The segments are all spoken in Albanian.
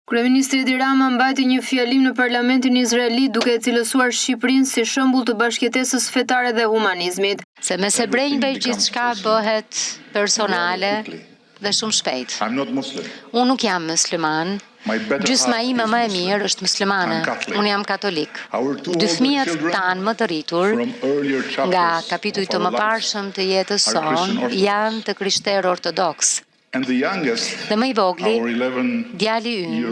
Kryeministri Edi Rama mbajti një fjalim në parlamentin izraeli duke e cilësuar Shqipërinë si shembull të bashkëjetesës fetare dhe humanizmit. Se me së brejnëve gjithçka bëhet personale dhe shumë shpejt. Unë nuk jam musliman. Gjysma ime më e mirë është muslimane. Unë jam katolik. Dy fëmijët tanë më të rritur nga kapitujt të mëparshëm të jetës sonë janë të krishterë ortodoks. Dhe më i vogli, djali ynë,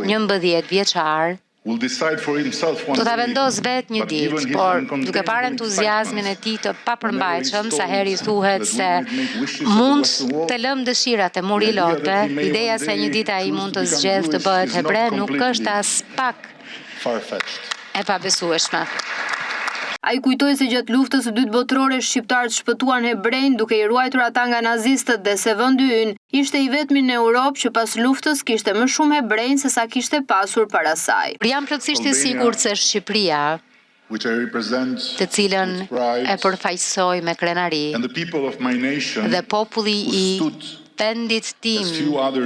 11 vjeçar, do ta vendos vetë një ditë, por duke parë entuziazmin e tij të papërmbajtshëm, sa herë i thuhet se mund të lëm dëshirat e muri lotëve, ideja se një ditë ai mund të zgjedhë të bëhet hebre nuk është as pak e pabesueshme. Ai kujtoi se gjatë luftës së dytë botërore shqiptarët shpëtuan hebrejnë duke i ruajtur ata nga nazistët dhe se vendi ynë ishte i vetmi në Europë që pas luftës kishte më shumë hebrejnë se sa kishte pasur para saj. Jam plotësisht i sigurt se Shqipëria, të cilën e përfaqësoj me krenari, dhe populli i vendit tim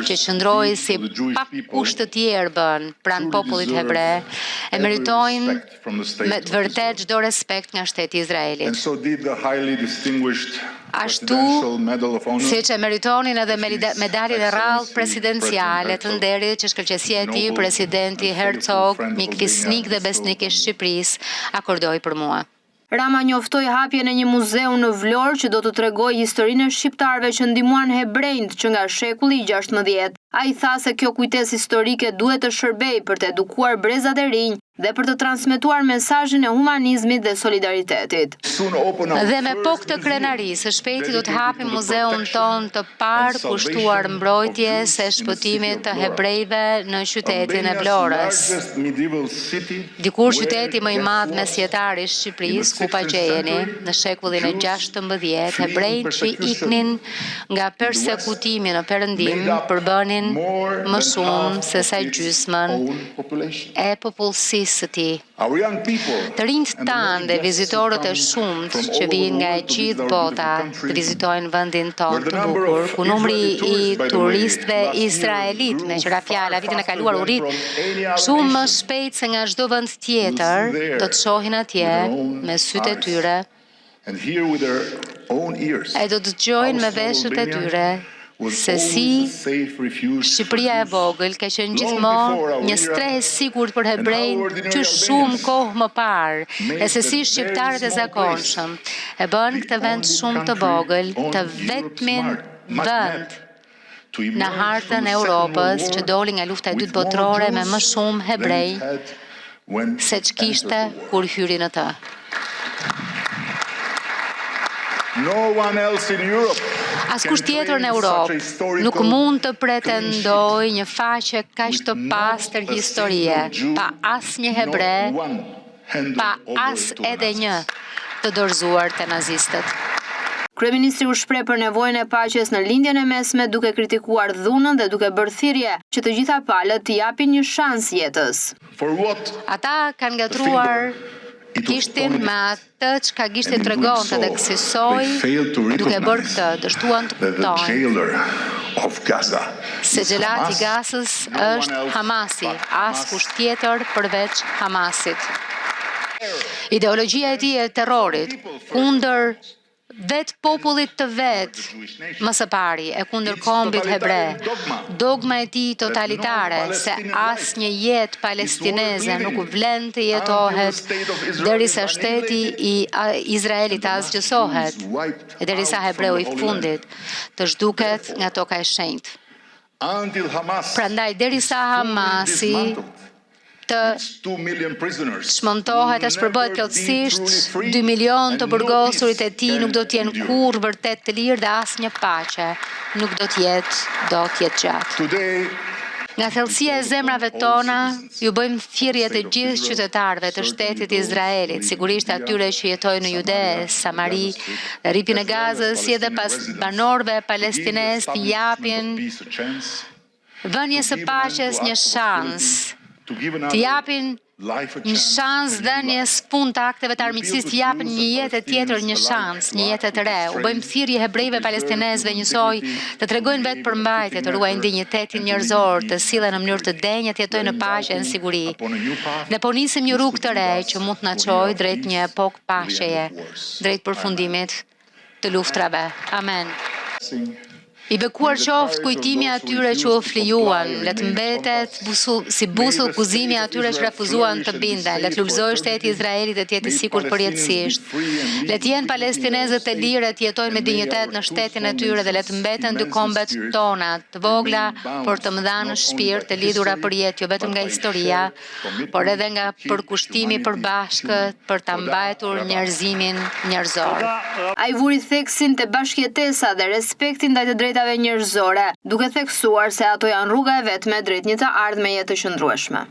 që qëndroi si pak kusht të tjerë bën pranë popullit hebre, e meritojnë me të vërtet çdo respekt nga shteti i Izraelit. Ashtu, siç e meritonin edhe medaljet e rrallë presidenciale të nderit që shkëlqësia e tij, presidenti Herzog, mik fisnik dhe besnik i Shqipërisë, akordoi për mua. Rama njoftoi hapjen e një muzeu në Vlorë që do të tregojë historinë e shqiptarëve që ndihmuan hebrejt që nga shekulli i 16. Ai tha se kjo kujtesë historike duhet të shërbejë për të edukuar brezat e rinj dhe për të transmetuar mesazhin e humanizmit dhe solidaritetit. Dhe me pok të krenarisë, së shpejti do të hapim muzeun ton të parë kushtuar mbrojtjes së shpëtimit të hebrejve në qytetin e Vlorës. Dikur qyteti më i madh mesjetar i Shqipërisë, ku pagjejeni, në shekullin e 16, hebrejt që iknin nga persekutimi në Perëndim përbënin më shumë se sa gjysmën e popullsisë së tij. Të rinjt tanë dhe vizitorët e shumt që vijnë nga e gjithë bota të vizitojnë vendin tonë të bukur, ku numri i turistëve izraelit, me qëra fjala, vitin e kaluar u rrit shumë më shpejt se nga çdo vend tjetër, do të shohin atje me sytë e tyre e do të dëgjojnë me veshët e tyre se si Shqipëria e vogël ka qenë gjithmonë një stres sigurt për hebrejnë që shumë kohë më parë, e se si shqiptarët e zakonshëm e bën këtë vend shumë të vogël, të vetmin vend në hartën e Europës që doli nga lufta e dytë botërore me më shumë hebrej se ç'kishte kur hyri në të. Askush tjetër në Europë nuk mund të pretendojë një faqe kaq të pastër historie, pa asnjë hebre, pa as edhe një të dorëzuar te nazistët. Kryeministri u shpreh për nevojën e paqes në lindjen e mesme duke kritikuar dhunën dhe duke bërë thirrje që të gjitha palët t'i japin një shans jetës. Ata kanë gatruar kishtin me atë çka kishte tregonte dhe kësaj duke bërë këtë, dështuan të kuptojnë se xhelati i Gazës është Hamasi, askush tjetër përveç Hamasit. Ideologjia e tij e terrorit kundër vetë popullit të vetë, më së pari, e kundër kombit hebre, dogma e tij totalitare se asnjë jetë palestineze nuk vlen të jetohet derisa shteti i Izraelit të asgjësohet, e derisa hebreu i fundit të zhduket nga toka e shenjtë. Prandaj derisa Hamasi të shmontohet e shpërbëhet plotësisht, 2 milion të burgosurit e tij nuk do të jenë kurrë vërtet të lirë dhe asnjë paqe nuk do të jetë gjatë. Nga thellësia e zemrave tona, ju bëjmë thirrje të gjithë qytetarëve të shtetit Izraelit, sigurisht atyre që jetojnë në Jude, Samari dhe rripin e Gazës, si edhe pas banorëve palestinez të japin vënies së paqes një shans të japin një shans dhënies fund të akteve të armiqësisë, të japin një jetë tjetër, një shans, një jetë të re. U bëjmë thirrje hebrejve palestinezëve njësoj të tregojnë vetë përmbajtje, të ruajnë dinjitetin njerëzor, të sillen në mënyrë të denjë, të jetojnë në paqe e në siguri. Ne po nisim një rrugë të re që mund të na çojë drejt një epokë paqeje, drejt përfundimit të luftrave. Amen. I bekuar qoftë kujtimi atyre që u flijuan, le të mbetet si busull kuzimi atyre që refuzuan të binden, le të lulëzojë shteti i Izraelit të jetë i sigurt përjetësisht. Le të jenë palestinezët e lirë të jetojnë me dinjitet në shtetin e tyre dhe le të mbeten dy kombet tona, të vogla, por të mëdha në shpirt, të lidhura për jetë, jo vetëm nga historia, por edhe nga përkushtimi i përbashkët për ta mbajtur njerëzimin njerëzor. Ai vuri theksin te bashkëjetesa dhe respekti ndaj të drejtave njerëzore, duke theksuar se ato janë rruga e vetme drejt një të ardhmeje të qëndrueshme.